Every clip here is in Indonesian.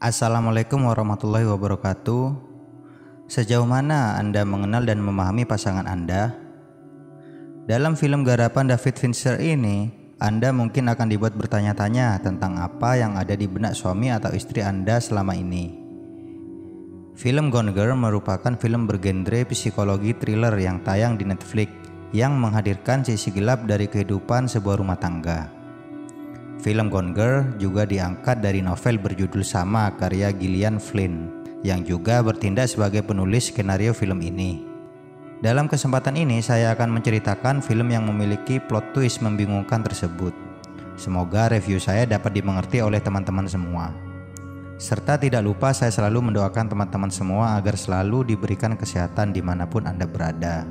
Assalamualaikum warahmatullahi wabarakatuh. Sejauh mana Anda mengenal dan memahami pasangan Anda? Dalam film garapan David Fincher ini, Anda mungkin akan dibuat bertanya-tanya tentang apa yang ada di benak suami atau istri Anda selama ini. Film Gone Girl merupakan film bergenre psikologi thriller yang tayang di Netflix yang menghadirkan sisi gelap dari kehidupan sebuah rumah tangga. Film Gone Girl juga diangkat dari novel berjudul sama karya Gillian Flynn yang juga bertindak sebagai penulis skenario film ini. Dalam kesempatan ini saya akan menceritakan film yang memiliki plot twist membingungkan tersebut. Semoga review saya dapat dimengerti oleh teman-teman semua. Serta tidak lupa saya selalu mendoakan teman-teman semua agar selalu diberikan kesehatan dimanapun Anda berada.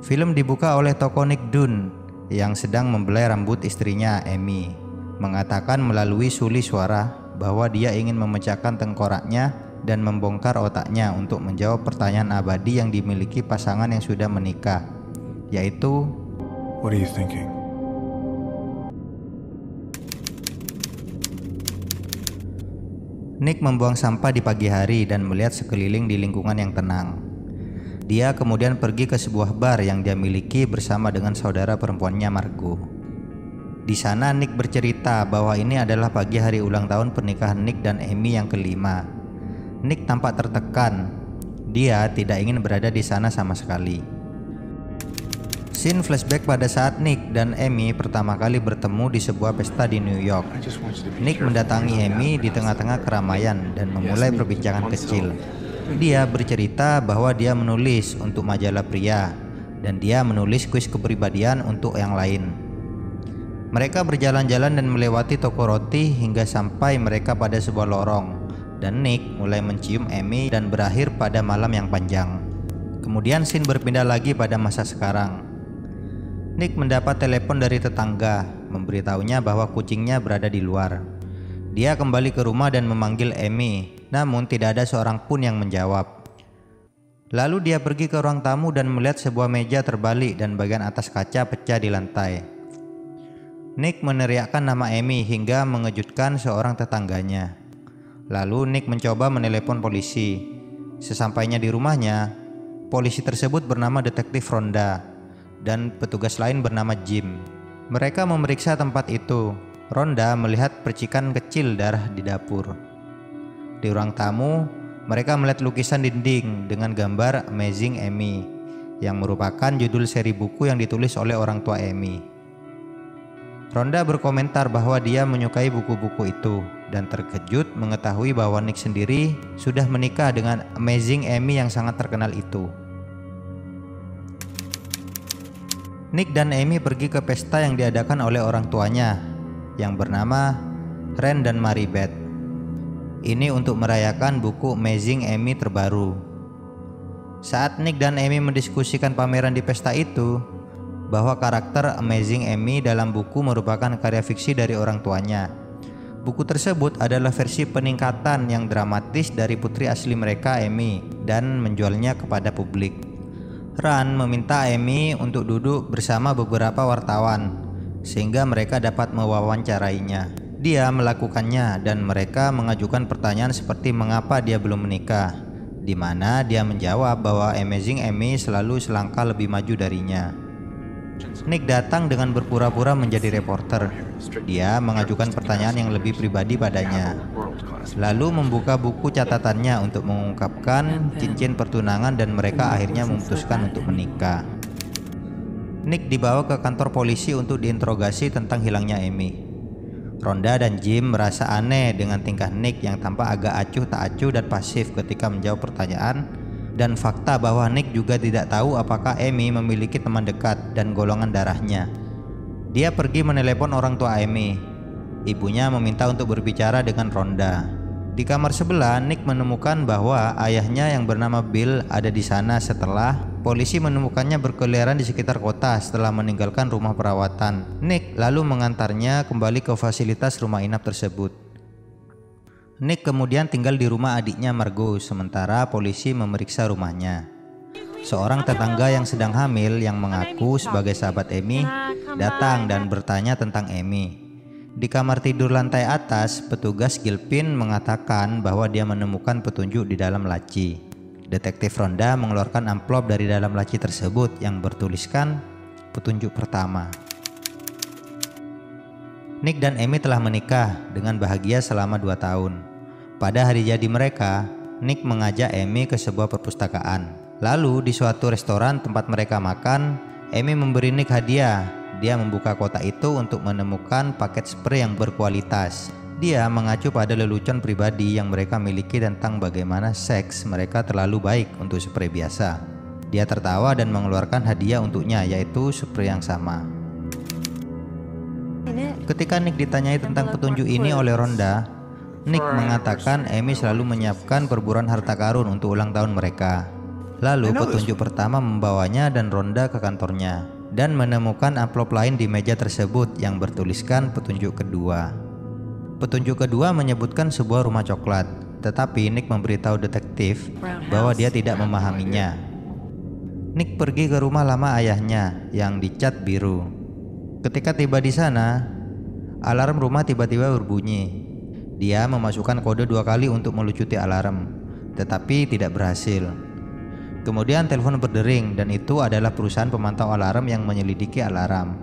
Film dibuka oleh tokoh Nick Dunne yang sedang membelai rambut istrinya Amy, mengatakan melalui suli suara bahwa dia ingin memecahkan tengkoraknya dan membongkar otaknya untuk menjawab pertanyaan abadi yang dimiliki pasangan yang sudah menikah, yaitu What are you thinking? Nick membuang sampah di pagi hari dan melihat sekeliling di lingkungan yang tenang. Dia kemudian pergi ke sebuah bar yang dia miliki bersama dengan saudara perempuannya Margot. Di sana Nick bercerita bahwa ini adalah pagi hari ulang tahun pernikahan Nick dan Amy yang kelima. Nick tampak tertekan. Dia tidak ingin berada di sana sama sekali. Scene flashback pada saat Nick dan Amy pertama kali bertemu di sebuah pesta di New York. Nick mendatangi Amy di tengah-tengah keramaian dan memulai perbincangan kecil. Dia bercerita bahwa dia menulis untuk majalah pria dan dia menulis kuis kepribadian untuk yang lain. Mereka berjalan-jalan dan melewati toko roti hingga sampai mereka pada sebuah lorong dan Nick mulai mencium Amy dan berakhir pada malam yang panjang. Kemudian scene berpindah lagi pada masa sekarang. Nick mendapat telepon dari tetangga memberitahunya bahwa kucingnya berada di luar. Dia kembali ke rumah dan memanggil Amy, namun tidak ada seorang pun yang menjawab. Lalu dia pergi ke ruang tamu dan melihat sebuah meja terbalik dan bagian atas kaca pecah di lantai. Nick meneriakkan nama Amy hingga mengejutkan seorang tetangganya. Lalu Nick mencoba menelepon polisi. Sesampainya di rumahnya, polisi tersebut bernama Detektif Rhonda dan petugas lain bernama Jim. Mereka memeriksa tempat itu. Rhonda melihat percikan kecil darah di dapur. Di ruang tamu, mereka melihat lukisan dinding dengan gambar Amazing Amy yang merupakan judul seri buku yang ditulis oleh orang tua Amy. Rhonda berkomentar bahwa dia menyukai buku-buku itu dan terkejut mengetahui bahwa Nick sendiri sudah menikah dengan Amazing Amy yang sangat terkenal itu. Nick dan Amy pergi ke pesta yang diadakan oleh orang tuanya yang bernama Ren dan Maribeth. Ini untuk merayakan buku Amazing Amy terbaru. Saat Nick dan Amy mendiskusikan pameran di pesta itu, bahwa karakter Amazing Amy dalam buku merupakan karya fiksi dari orang tuanya. Buku tersebut adalah versi peningkatan yang dramatis dari putri asli mereka, Amy, dan menjualnya kepada publik. Ran meminta Amy untuk duduk bersama beberapa wartawan sehingga mereka dapat mewawancarainya. Dia melakukannya dan mereka mengajukan pertanyaan seperti mengapa dia belum menikah, di mana dia menjawab bahwa Amazing Amy selalu selangkah lebih maju darinya. Nick datang dengan berpura-pura menjadi reporter. Dia mengajukan pertanyaan yang lebih pribadi padanya, lalu membuka buku catatannya untuk mengungkapkan cincin pertunangan dan mereka akhirnya memutuskan untuk menikah. Nick dibawa ke kantor polisi untuk diinterogasi tentang hilangnya Amy. Rhonda dan Jim merasa aneh dengan tingkah Nick yang tampak agak acuh tak acuh dan pasif ketika menjawab pertanyaan, dan fakta bahwa Nick juga tidak tahu apakah Amy memiliki teman dekat dan golongan darahnya. Dia pergi menelepon orang tua Amy. Ibunya meminta untuk berbicara dengan Rhonda. Di kamar sebelah, Nick menemukan bahwa ayahnya yang bernama Bill ada di sana setelah polisi menemukannya berkeliaran di sekitar kota setelah meninggalkan rumah perawatan. Nick lalu mengantarnya kembali ke fasilitas rumah inap tersebut. Nick kemudian tinggal di rumah adiknya Margot sementara polisi memeriksa rumahnya. seorang tetangga yang sedang hamil yang mengaku sebagai sahabat Amy datang dan bertanya tentang Amy. Di kamar tidur lantai atas, petugas Gilpin mengatakan bahwa dia menemukan petunjuk di dalam laci. Detektif Ronda mengeluarkan amplop dari dalam laci tersebut yang bertuliskan petunjuk pertama. Nick dan Amy telah menikah dengan bahagia selama 2 tahun. Pada hari jadi mereka, Nick mengajak Amy ke sebuah perpustakaan. Lalu di suatu restoran tempat mereka makan, Amy memberi Nick hadiah. Dia membuka kotak itu untuk menemukan paket spray yang berkualitas. Dia mengacu pada lelucon pribadi yang mereka miliki tentang bagaimana seks mereka terlalu baik untuk spray biasa. Dia tertawa dan mengeluarkan hadiah untuknya, yaitu spray yang sama. Ketika Nick ditanyai tentang petunjuk ini oleh Ronda, Nick mengatakan Amy selalu menyiapkan perburuan harta karun untuk ulang tahun mereka. Lalu petunjuk pertama membawanya dan Ronda ke kantornya dan menemukan amplop lain di meja tersebut yang bertuliskan petunjuk kedua. Petunjuk kedua menyebutkan sebuah rumah coklat, tetapi Nick memberitahu detektif bahwa dia tidak memahaminya. Nick pergi ke rumah lama ayahnya yang dicat biru. Ketika tiba di sana, alarm rumah tiba-tiba berbunyi. Dia memasukkan kode 2 kali untuk melucuti alarm, tetapi tidak berhasil. Kemudian telepon berdering dan itu adalah perusahaan pemantau alarm yang menyelidiki alarm.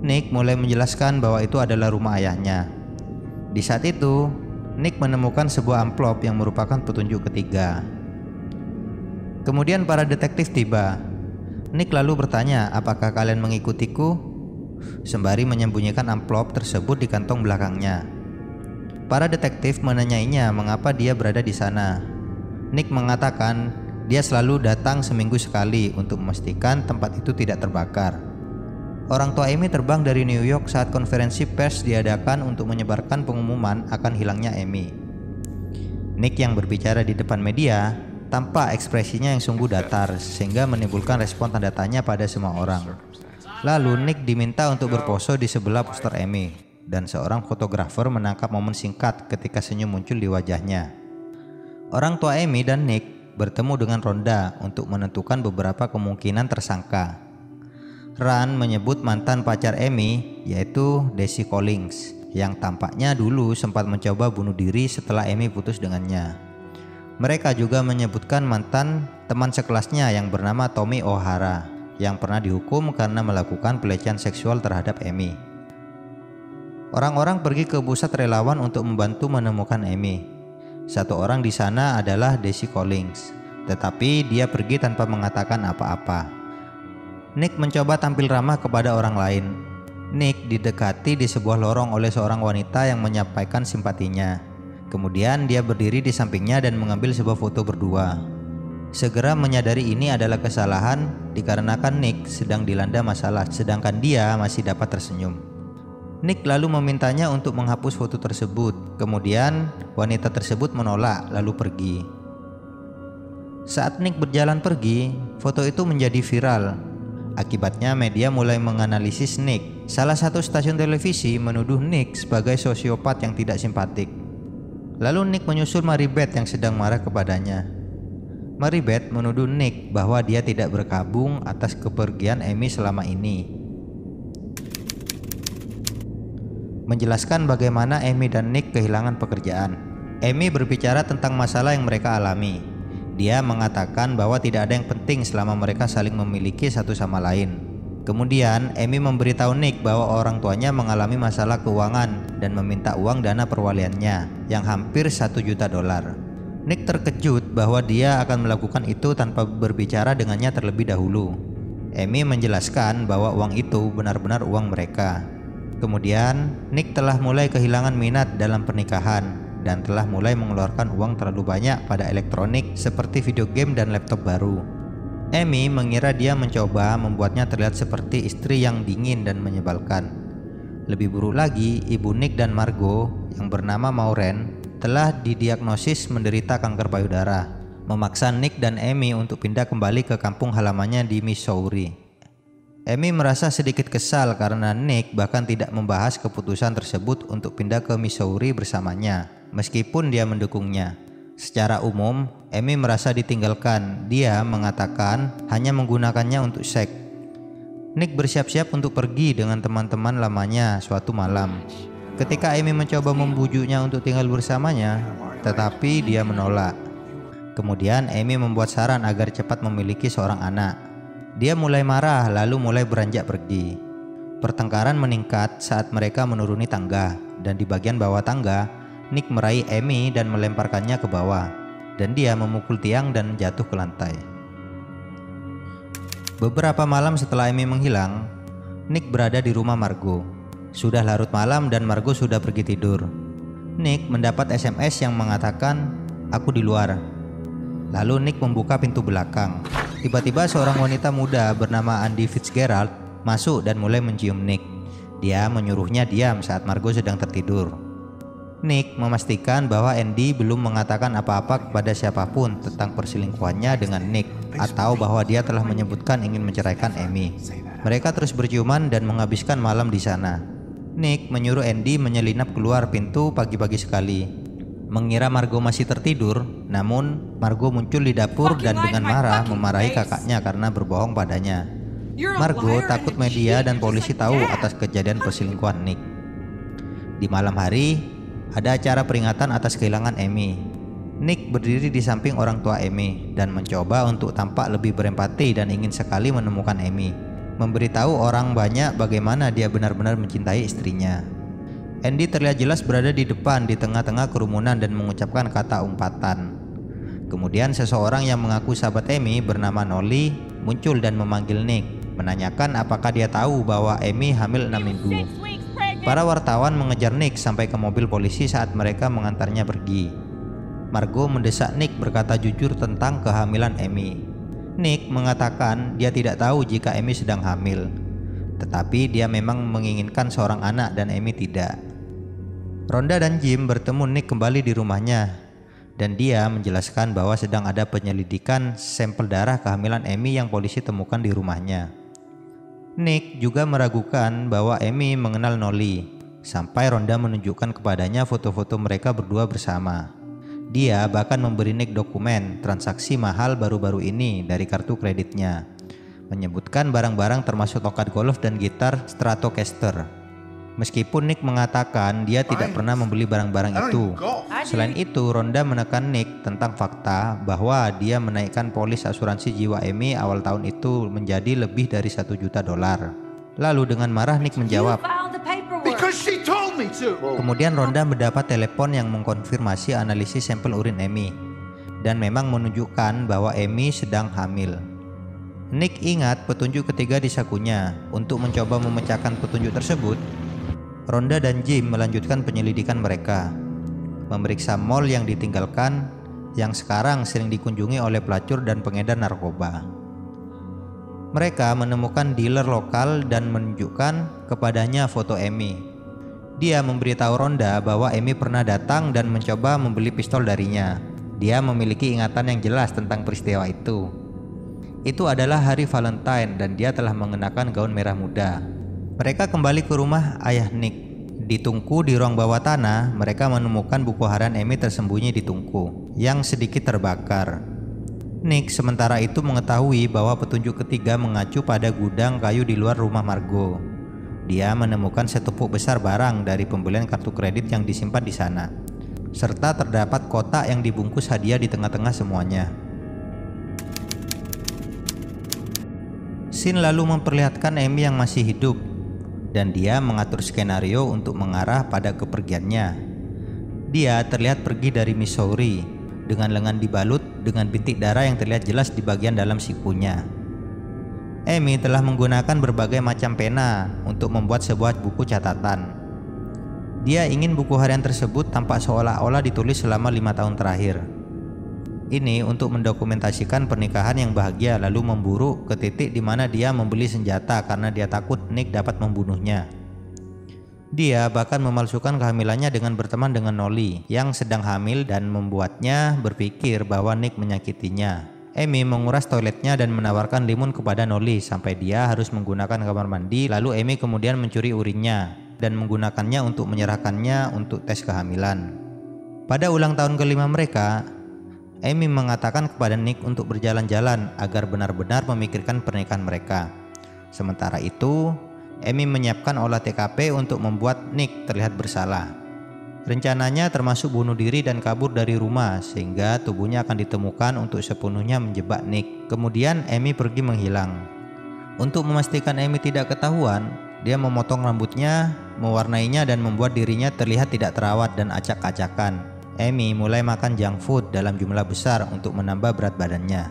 Nick mulai menjelaskan bahwa itu adalah rumah ayahnya. Di saat itu, Nick menemukan sebuah amplop yang merupakan petunjuk ketiga. Kemudian para detektif tiba. Nick lalu bertanya, "Apakah kalian mengikutiku?" Sembari menyembunyikan amplop tersebut di kantong belakangnya. Para detektif menanyainya mengapa dia berada di sana. Nick mengatakan dia selalu datang seminggu sekali untuk memastikan tempat itu tidak terbakar. Orang tua Amy terbang dari New York saat konferensi pers diadakan untuk menyebarkan pengumuman akan hilangnya Amy. Nick yang berbicara di depan media tampak ekspresinya yang sungguh datar sehingga menimbulkan respon tanda tanya pada semua orang. Lalu Nick diminta untuk berpose di sebelah poster Amy dan seorang fotografer menangkap momen singkat ketika senyum muncul di wajahnya. Orang tua Amy dan Nick bertemu dengan Ronda untuk menentukan beberapa kemungkinan tersangka. Ran menyebut mantan pacar Amy yaitu Daisy Collins yang tampaknya dulu sempat mencoba bunuh diri setelah Amy putus dengannya. Mereka juga menyebutkan mantan teman sekelasnya yang bernama Tommy O'Hara yang pernah dihukum karena melakukan pelecehan seksual terhadap Amy. Orang-orang pergi ke pusat relawan untuk membantu menemukan Amy. Satu orang di sana adalah Daisy Collins, tetapi dia pergi tanpa mengatakan apa-apa. Nick mencoba tampil ramah kepada orang lain. Nick didekati di sebuah lorong oleh seorang wanita yang menyampaikan simpatinya. Kemudian dia berdiri di sampingnya dan mengambil sebuah foto berdua. Segera menyadari ini adalah kesalahan dikarenakan Nick sedang dilanda masalah, sedangkan dia masih dapat tersenyum. Nick lalu memintanya untuk menghapus foto tersebut. Kemudian wanita tersebut menolak lalu pergi. Saat Nick berjalan pergi, foto itu menjadi viral. Akibatnya media mulai menganalisis Nick. Salah satu stasiun televisi menuduh Nick sebagai sosiopat yang tidak simpatik. Lalu Nick menyusul Maribeth yang sedang marah kepadanya. Maribeth menuduh Nick bahwa dia tidak berkabung atas kepergian Amy selama ini. Menjelaskan bagaimana Amy dan Nick kehilangan pekerjaan. Amy berbicara tentang masalah yang mereka alami. Dia mengatakan bahwa tidak ada yang penting selama mereka saling memiliki satu sama lain. Kemudian Amy memberitahu Nick bahwa orang tuanya mengalami masalah keuangan dan meminta uang dana perwaliannya yang hampir $1 juta. Nick terkejut bahwa dia akan melakukan itu tanpa berbicara dengannya terlebih dahulu. Amy menjelaskan bahwa uang itu benar-benar uang mereka. Kemudian, Nick telah mulai kehilangan minat dalam pernikahan dan telah mulai mengeluarkan uang terlalu banyak pada elektronik seperti video game dan laptop baru. Amy mengira dia mencoba membuatnya terlihat seperti istri yang dingin dan menyebalkan. Lebih buruk lagi, ibu Nick dan Margot yang bernama Maureen telah didiagnosis menderita kanker payudara, memaksa Nick dan Amy untuk pindah kembali ke kampung halamannya di Missouri. Amy merasa sedikit kesal karena Nick bahkan tidak membahas keputusan tersebut untuk pindah ke Missouri bersamanya, meskipun dia mendukungnya. Secara umum, Amy merasa ditinggalkan. Dia mengatakan hanya menggunakannya untuk seks. Nick bersiap-siap untuk pergi dengan teman-teman lamanya suatu malam. Ketika Amy mencoba membujuknya untuk tinggal bersamanya, tetapi dia menolak. Kemudian Amy membuat saran agar cepat memiliki seorang anak. Dia mulai marah lalu mulai beranjak pergi. Pertengkaran meningkat saat mereka menuruni tangga, dan di bagian bawah tangga, Nick meraih Amy dan melemparkannya ke bawah, dan dia memukul tiang dan jatuh ke lantai. Beberapa malam setelah Amy menghilang, Nick berada di rumah Margo. Sudah larut malam dan Margo sudah pergi tidur. Nick mendapat SMS yang mengatakan, "Aku di luar." Lalu Nick membuka pintu belakang. Tiba-tiba seorang wanita muda bernama Andy Fitzgerald masuk dan mulai mencium Nick. Dia menyuruhnya diam saat Margo sedang tertidur. Nick memastikan bahwa Andy belum mengatakan apa-apa kepada siapapun tentang perselingkuhannya dengan Nick, atau bahwa dia telah menyebutkan ingin menceraikan Amy. Mereka terus berciuman dan menghabiskan malam di sana. Nick menyuruh Andy menyelinap keluar pintu pagi-pagi sekali. Mengira Margo masih tertidur, namun Margo muncul di dapur dan dengan marah memarahi kakaknya karena berbohong padanya. Margo takut media dan polisi tahu atas kejadian perselingkuhan Nick. Di malam hari, ada acara peringatan atas kehilangan Amy. Nick berdiri di samping orang tua Amy dan mencoba untuk tampak lebih berempati dan ingin sekali menemukan Amy, memberitahu orang banyak bagaimana dia benar-benar mencintai istrinya. Andy terlihat jelas berada di depan di tengah-tengah kerumunan dan mengucapkan kata umpatan. Kemudian seseorang yang mengaku sahabat Amy bernama Nolly muncul dan memanggil Nick, menanyakan apakah dia tahu bahwa Amy hamil 6 minggu. Para wartawan mengejar Nick sampai ke mobil polisi saat mereka mengantarnya pergi. Margo mendesak Nick berkata jujur tentang kehamilan Amy. Nick mengatakan dia tidak tahu jika Amy sedang hamil, tetapi dia memang menginginkan seorang anak dan Amy tidak. Rhonda dan Jim bertemu Nick kembali di rumahnya, dan dia menjelaskan bahwa sedang ada penyelidikan sampel darah kehamilan Amy yang polisi temukan di rumahnya. Nick juga meragukan bahwa Amy mengenal Nolly, sampai Rhonda menunjukkan kepadanya foto-foto mereka berdua bersama. Dia bahkan memberi Nick dokumen transaksi mahal baru-baru ini dari kartu kreditnya, menyebutkan barang-barang termasuk tongkat golf dan gitar Stratocaster. Meskipun Nick mengatakan dia tidak pernah membeli barang-barang itu. Selain itu, Rhonda menekan Nick tentang fakta bahwa dia menaikkan polis asuransi jiwa Amy awal tahun itu menjadi lebih dari $1 juta. Lalu dengan marah Nick menjawab, kemudian Rhonda mendapat telepon yang mengkonfirmasi analisis sampel urin Amy dan memang menunjukkan bahwa Amy sedang hamil. Nick ingat petunjuk ketiga di sakunya. Untuk mencoba memecahkan petunjuk tersebut, Rhonda dan Jim melanjutkan penyelidikan mereka, memeriksa mall yang ditinggalkan yang sekarang sering dikunjungi oleh pelacur dan pengedar narkoba. Mereka menemukan dealer lokal dan menunjukkan kepadanya foto Amy. Dia memberitahu Rhonda bahwa Amy pernah datang dan mencoba membeli pistol darinya. Dia memiliki ingatan yang jelas tentang peristiwa itu. Itu adalah hari Valentine dan dia telah mengenakan gaun merah muda. Mereka kembali ke rumah ayah Nick. Di tungku di ruang bawah tanah, mereka menemukan buku harian Amy tersembunyi di tungku yang sedikit terbakar. Nick sementara itu mengetahui bahwa petunjuk ketiga mengacu pada gudang kayu di luar rumah Margo. Dia menemukan setumpuk besar barang dari pembelian kartu kredit yang disimpan di sana, serta terdapat kotak yang dibungkus hadiah di tengah-tengah semuanya. Scene lalu memperlihatkan Amy yang masih hidup, dan dia mengatur skenario untuk mengarah pada kepergiannya. Dia terlihat pergi dari Missouri dengan lengan dibalut dengan bintik darah yang terlihat jelas di bagian dalam sikunya. Amy telah menggunakan berbagai macam pena untuk membuat sebuah buku catatan. Dia ingin buku harian tersebut tampak seolah-olah ditulis selama 5 tahun terakhir. Ini untuk mendokumentasikan pernikahan yang bahagia, lalu memburu ke titik di mana dia membeli senjata karena dia takut Nick dapat membunuhnya. Dia bahkan memalsukan kehamilannya dengan berteman dengan Nolly yang sedang hamil dan membuatnya berpikir bahwa Nick menyakitinya. Amy menguras toiletnya dan menawarkan limun kepada Nolly sampai dia harus menggunakan kamar mandi. Lalu Amy kemudian mencuri urinnya dan menggunakannya untuk menyerahkannya untuk tes kehamilan. Pada ulang tahun kelima mereka, Amy mengatakan kepada Nick untuk berjalan-jalan agar benar-benar memikirkan pernikahan mereka. Sementara itu, Amy menyiapkan olah TKP untuk membuat Nick terlihat bersalah. Rencananya termasuk bunuh diri dan kabur dari rumah sehingga tubuhnya akan ditemukan untuk sepenuhnya menjebak Nick. Kemudian Amy pergi menghilang. Untuk memastikan Amy tidak ketahuan, dia memotong rambutnya, mewarnainya dan membuat dirinya terlihat tidak terawat dan acak-acakan. Amy mulai makan junk food dalam jumlah besar untuk menambah berat badannya.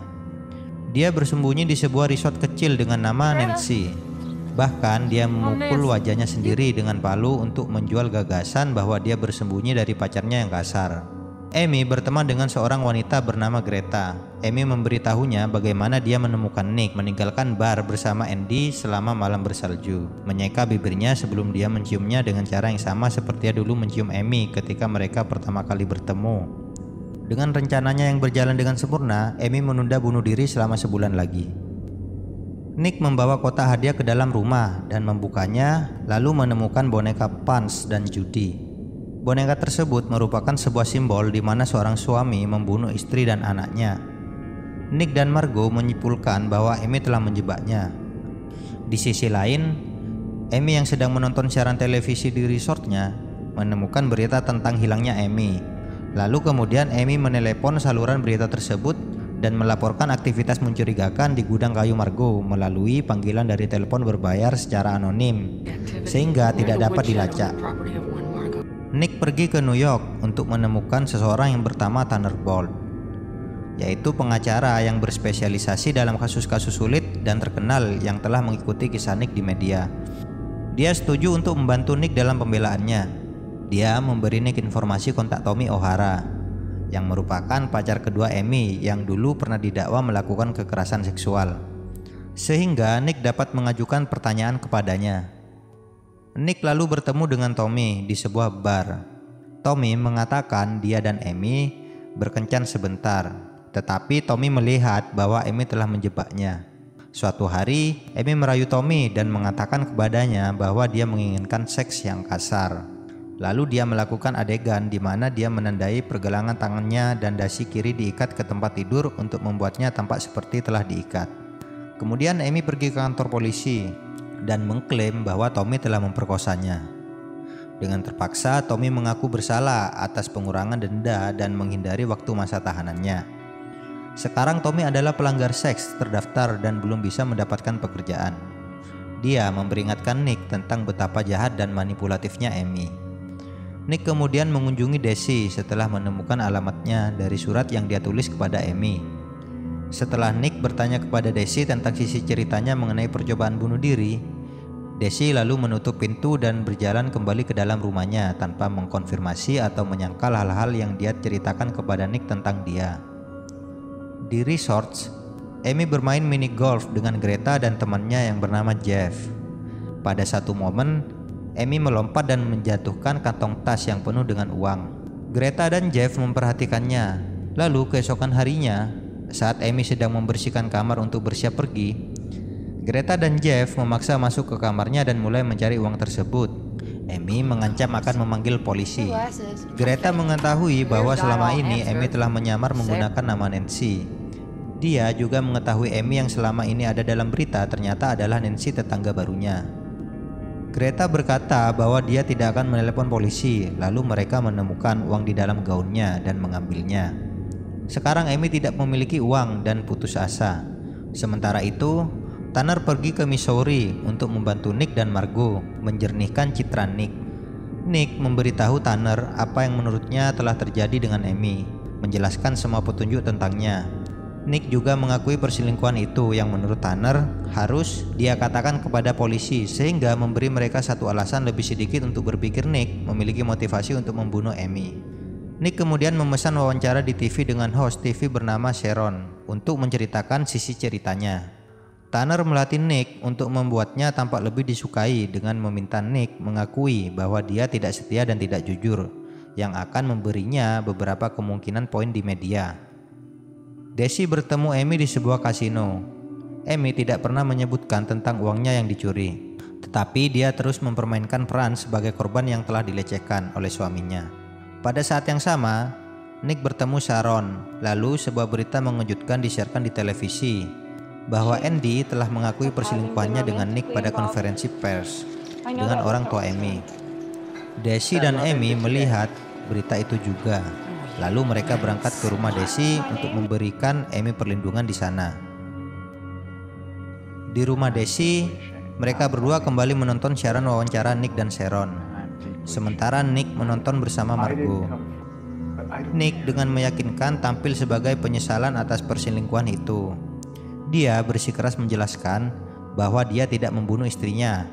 Dia bersembunyi di sebuah resort kecil dengan nama Nancy. Bahkan dia memukul wajahnya sendiri dengan palu untuk menjual gagasan bahwa dia bersembunyi dari pacarnya yang kasar. Amy berteman dengan seorang wanita bernama Greta. Amy memberitahunya bagaimana dia menemukan Nick meninggalkan bar bersama Andy selama malam bersalju, menyeka bibirnya sebelum dia menciumnya dengan cara yang sama seperti dia dulu mencium Amy ketika mereka pertama kali bertemu. Dengan rencananya yang berjalan dengan sempurna, Amy menunda bunuh diri selama sebulan lagi. Nick membawa kotak hadiah ke dalam rumah dan membukanya, lalu menemukan boneka Punch dan Judy. Boneka tersebut merupakan sebuah simbol di mana seorang suami membunuh istri dan anaknya. Nick dan Margot menyimpulkan bahwa Amy telah menjebaknya. Di sisi lain, Amy yang sedang menonton siaran televisi di resortnya menemukan berita tentang hilangnya Amy. Lalu kemudian Amy menelepon saluran berita tersebut dan melaporkan aktivitas mencurigakan di gudang kayu Margot melalui panggilan dari telepon berbayar secara anonim, sehingga tidak dapat dilacak. Nick pergi ke New York untuk menemukan seseorang yang bernama Tanner Bolt, yaitu pengacara yang berspesialisasi dalam kasus-kasus sulit dan terkenal yang telah mengikuti kisah Nick di media. Dia setuju untuk membantu Nick dalam pembelaannya. Dia memberi Nick informasi kontak Tommy O'Hara, yang merupakan pacar kedua Amy yang dulu pernah didakwa melakukan kekerasan seksual, sehingga Nick dapat mengajukan pertanyaan kepadanya. Nick lalu bertemu dengan Tommy di sebuah bar. Tommy mengatakan dia dan Amy berkencan sebentar, tetapi Tommy melihat bahwa Amy telah menjebaknya. Suatu hari, Amy merayu Tommy dan mengatakan kepadanya bahwa dia menginginkan seks yang kasar. Lalu dia melakukan adegan di mana dia menandai pergelangan tangannya dan dasi kiri diikat ke tempat tidur untuk membuatnya tampak seperti telah diikat. Kemudian Amy pergi ke kantor polisi dan mengklaim bahwa Tommy telah memperkosanya. Dengan terpaksa, Tommy mengaku bersalah atas pengurangan denda dan menghindari waktu masa tahanannya. Sekarang Tommy adalah pelanggar seks terdaftar dan belum bisa mendapatkan pekerjaan. Dia memperingatkan Nick tentang betapa jahat dan manipulatifnya Amy. Nick kemudian mengunjungi Daisy setelah menemukan alamatnya dari surat yang dia tulis kepada Amy. Setelah Nick bertanya kepada Daisy tentang sisi ceritanya mengenai percobaan bunuh diri, Daisy lalu menutup pintu dan berjalan kembali ke dalam rumahnya tanpa mengkonfirmasi atau menyangkal hal-hal yang dia ceritakan kepada Nick tentang dia. Di resort, Amy bermain mini golf dengan Greta dan temannya yang bernama Jeff. Pada satu momen, Amy melompat dan menjatuhkan kantong tas yang penuh dengan uang. Greta dan Jeff memperhatikannya. Lalu keesokan harinya, saat Amy sedang membersihkan kamar untuk bersiap pergi, Greta dan Jeff memaksa masuk ke kamarnya dan mulai mencari uang tersebut. Amy mengancam akan memanggil polisi. Greta mengetahui bahwa selama ini Amy telah menyamar menggunakan nama Nancy. Dia juga mengetahui Amy yang selama ini ada dalam berita ternyata adalah Nancy tetangga barunya. Greta berkata bahwa dia tidak akan menelepon polisi, lalu mereka menemukan uang di dalam gaunnya dan mengambilnya. Sekarang Amy tidak memiliki uang dan putus asa. Sementara itu, Tanner pergi ke Missouri untuk membantu Nick dan Margot menjernihkan citra Nick. Nick memberitahu Tanner apa yang menurutnya telah terjadi dengan Amy, menjelaskan semua petunjuk tentangnya. Nick juga mengakui perselingkuhan itu yang menurut Tanner harus dia katakan kepada polisi sehingga memberi mereka satu alasan lebih sedikit untuk berpikir Nick memiliki motivasi untuk membunuh Amy. Nick kemudian memesan wawancara di TV dengan host TV bernama Sharon untuk menceritakan sisi ceritanya. Tanner melatih Nick untuk membuatnya tampak lebih disukai dengan meminta Nick mengakui bahwa dia tidak setia dan tidak jujur, yang akan memberinya beberapa kemungkinan poin di media. Daisy bertemu Amy di sebuah kasino. Amy tidak pernah menyebutkan tentang uangnya yang dicuri, tetapi dia terus mempermainkan peran sebagai korban yang telah dilecehkan oleh suaminya. Pada saat yang sama, Nick bertemu Sharon. Lalu sebuah berita mengejutkan disiarkan di televisi bahwa Andy telah mengakui perselingkuhannya dengan Nick pada konferensi pers dengan orang tua Amy. Daisy dan Amy melihat berita itu juga. Lalu mereka berangkat ke rumah Daisy untuk memberikan Amy perlindungan di sana. Di rumah Daisy, mereka berdua kembali menonton siaran wawancara Nick dan Sharon. Sementara Nick menonton bersama Margo. Nick dengan meyakinkan tampil sebagai penyesalan atas perselingkuhan itu. Dia bersikeras menjelaskan bahwa dia tidak membunuh istrinya.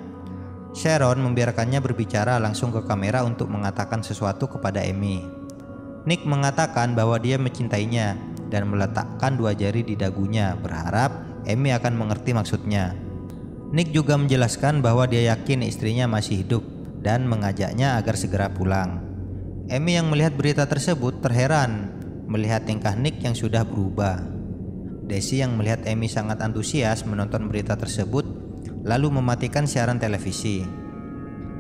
Sharon membiarkannya berbicara langsung ke kamera untuk mengatakan sesuatu kepada Amy. Nick mengatakan bahwa dia mencintainya dan meletakkan 2 jari di dagunya, berharap Amy akan mengerti maksudnya. Nick juga menjelaskan bahwa dia yakin istrinya masih hidup dan mengajaknya agar segera pulang. Amy yang melihat berita tersebut terheran melihat tingkah Nick yang sudah berubah. Daisy yang melihat Amy sangat antusias menonton berita tersebut lalu mematikan siaran televisi.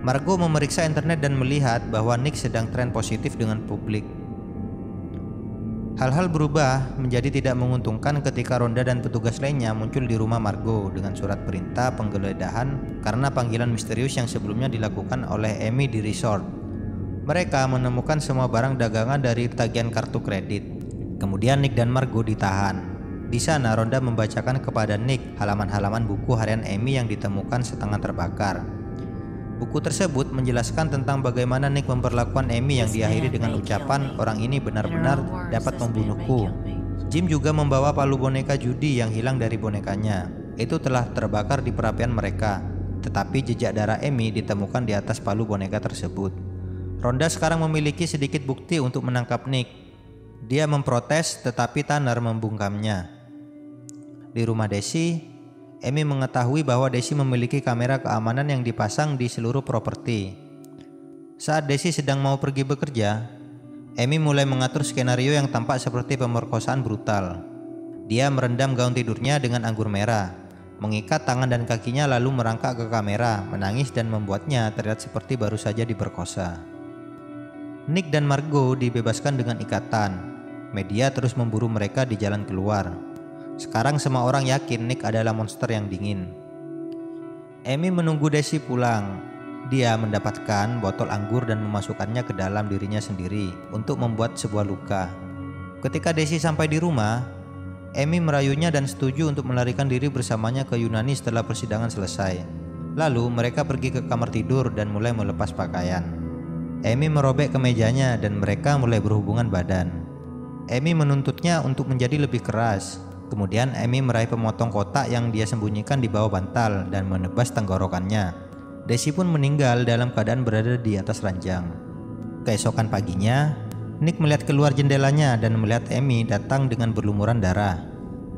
Margo memeriksa internet dan melihat bahwa Nick sedang tren positif dengan publik. Hal-hal berubah menjadi tidak menguntungkan ketika Rhonda dan petugas lainnya muncul di rumah Margo dengan surat perintah penggeledahan karena panggilan misterius yang sebelumnya dilakukan oleh Amy di resort. Mereka menemukan semua barang dagangan dari tagihan kartu kredit. Kemudian Nick dan Margo ditahan. Di sana Rhonda membacakan kepada Nick halaman-halaman buku harian Amy yang ditemukan setengah terbakar. Buku tersebut menjelaskan tentang bagaimana Nick memperlakukan Amy yang diakhiri dengan ucapan orang ini benar-benar dapat membunuhku. Jim juga membawa palu boneka judi yang hilang dari bonekanya. Itu telah terbakar di perapian mereka, tetapi jejak darah Amy ditemukan di atas palu boneka tersebut. Rhonda sekarang memiliki sedikit bukti untuk menangkap Nick. Dia memprotes tetapi Tanner membungkamnya. Di rumah Daisy, Amy mengetahui bahwa Daisy memiliki kamera keamanan yang dipasang di seluruh properti. Saat Daisy sedang mau pergi bekerja, Amy mulai mengatur skenario yang tampak seperti pemerkosaan brutal. Dia merendam gaun tidurnya dengan anggur merah, mengikat tangan dan kakinya lalu merangkak ke kamera, menangis dan membuatnya terlihat seperti baru saja diperkosa. Nick dan Margo dibebaskan dengan ikatan. Media terus memburu mereka di jalan keluar. Sekarang semua orang yakin Nick adalah monster yang dingin. Amy menunggu Daisy pulang. Dia mendapatkan botol anggur dan memasukkannya ke dalam dirinya sendiri untuk membuat sebuah luka. Ketika Daisy sampai di rumah, Amy merayunya dan setuju untuk melarikan diri bersamanya ke Yunani setelah persidangan selesai. Lalu mereka pergi ke kamar tidur dan mulai melepas pakaian. Amy merobek kemejanya dan mereka mulai berhubungan badan. Amy menuntutnya untuk menjadi lebih keras. Kemudian Amy meraih pemotong kotak yang dia sembunyikan di bawah bantal dan menebas tenggorokannya. Daisy pun meninggal dalam keadaan berada di atas ranjang. Keesokan paginya, Nick melihat keluar jendelanya dan melihat Amy datang dengan berlumuran darah.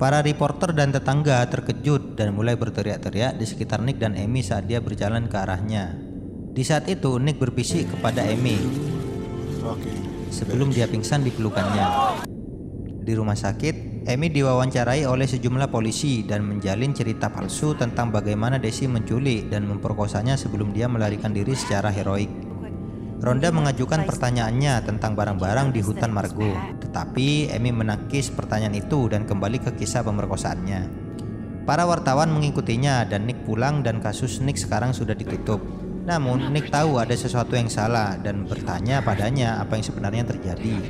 Para reporter dan tetangga terkejut dan mulai berteriak-teriak di sekitar Nick dan Amy saat dia berjalan ke arahnya. Di saat itu Nick berbisik kepada Amy sebelum dia pingsan di pelukannya. Di rumah sakit, Amy diwawancarai oleh sejumlah polisi dan menjalin cerita palsu tentang bagaimana Daisy menculik dan memperkosanya sebelum dia melarikan diri secara heroik. Rhonda mengajukan pertanyaannya tentang barang-barang di hutan Margo, tetapi Amy menangkis pertanyaan itu dan kembali ke kisah pemerkosaannya. Para wartawan mengikutinya dan Nick pulang dan kasus Nick sekarang sudah ditutup. Namun Nick tahu ada sesuatu yang salah dan bertanya padanya apa yang sebenarnya terjadi.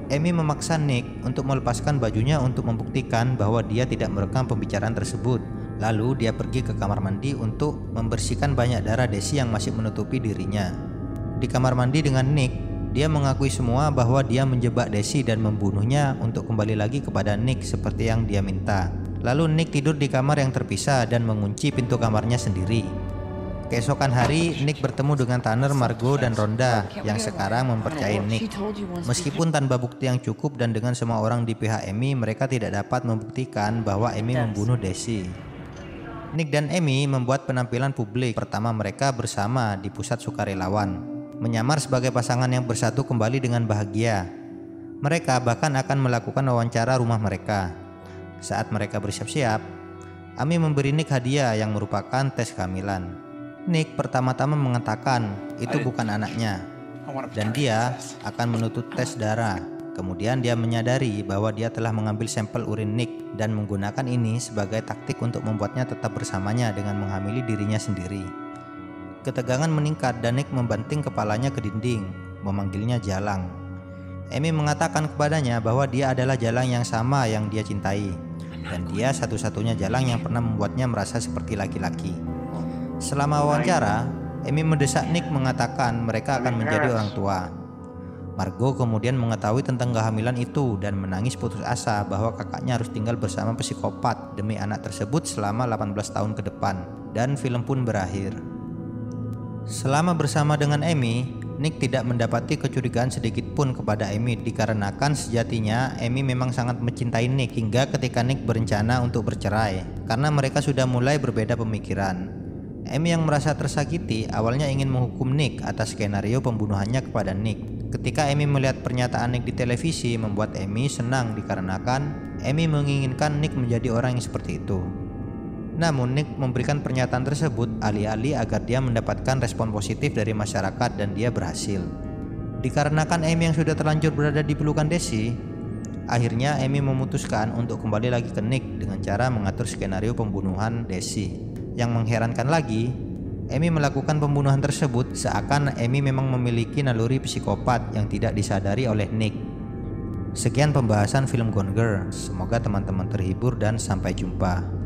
Amy memaksa Nick untuk melepaskan bajunya untuk membuktikan bahwa dia tidak merekam pembicaraan tersebut. Lalu dia pergi ke kamar mandi untuk membersihkan banyak darah Daisy yang masih menutupi dirinya. Di kamar mandi dengan Nick, dia mengakui semua bahwa dia menjebak Daisy dan membunuhnya untuk kembali lagi kepada Nick seperti yang dia minta. Lalu Nick tidur di kamar yang terpisah dan mengunci pintu kamarnya sendiri. Keesokan hari, Nick bertemu dengan Tanner, Margo, dan Rhonda yang sekarang mempercayai Nick. Meskipun tanpa bukti yang cukup dan dengan semua orang di pihak Amy, mereka tidak dapat membuktikan bahwa Amy membunuh Daisy. Nick dan Amy membuat penampilan publik pertama mereka bersama di pusat sukarelawan, menyamar sebagai pasangan yang bersatu kembali dengan bahagia. Mereka bahkan akan melakukan wawancara rumah mereka. Saat mereka bersiap-siap, Amy memberi Nick hadiah yang merupakan tes kehamilan. Nick pertama-tama mengatakan itu bukan anaknya dan dia akan menuntut tes darah Kemudian dia menyadari bahwa dia telah mengambil sampel urin Nick dan menggunakan ini sebagai taktik untuk membuatnya tetap bersamanya dengan menghamili dirinya sendiri. Ketegangan meningkat dan Nick membanting kepalanya ke dinding, memanggilnya Jalang. Amy mengatakan kepadanya bahwa dia adalah Jalang yang sama yang dia cintai, dan dia satu-satunya Jalang yang pernah membuatnya merasa seperti laki-laki. Selama wawancara, Amy mendesak Nick mengatakan mereka akan menjadi orang tua. Margo kemudian mengetahui tentang kehamilan itu dan menangis putus asa bahwa kakaknya harus tinggal bersama psikopat demi anak tersebut selama 18 tahun ke depan, dan film pun berakhir. Selama bersama dengan Amy, Nick tidak mendapati kecurigaan sedikit pun kepada Amy dikarenakan sejatinya Amy memang sangat mencintai Nick hingga ketika Nick berencana untuk bercerai karena mereka sudah mulai berbeda pemikiran. Amy yang merasa tersakiti awalnya ingin menghukum Nick atas skenario pembunuhannya kepada Nick. Ketika Amy melihat pernyataan Nick di televisi membuat Amy senang dikarenakan Amy menginginkan Nick menjadi orang yang seperti itu. Namun Nick memberikan pernyataan tersebut alih-alih agar dia mendapatkan respon positif dari masyarakat dan dia berhasil. Dikarenakan Amy yang sudah terlanjur berada di pelukan Daisy, akhirnya Amy memutuskan untuk kembali lagi ke Nick dengan cara mengatur skenario pembunuhan Daisy. Yang mengherankan lagi, Amy melakukan pembunuhan tersebut seakan Amy memang memiliki naluri psikopat yang tidak disadari oleh Nick. Sekian pembahasan film Gone Girl. Semoga teman-teman terhibur dan sampai jumpa.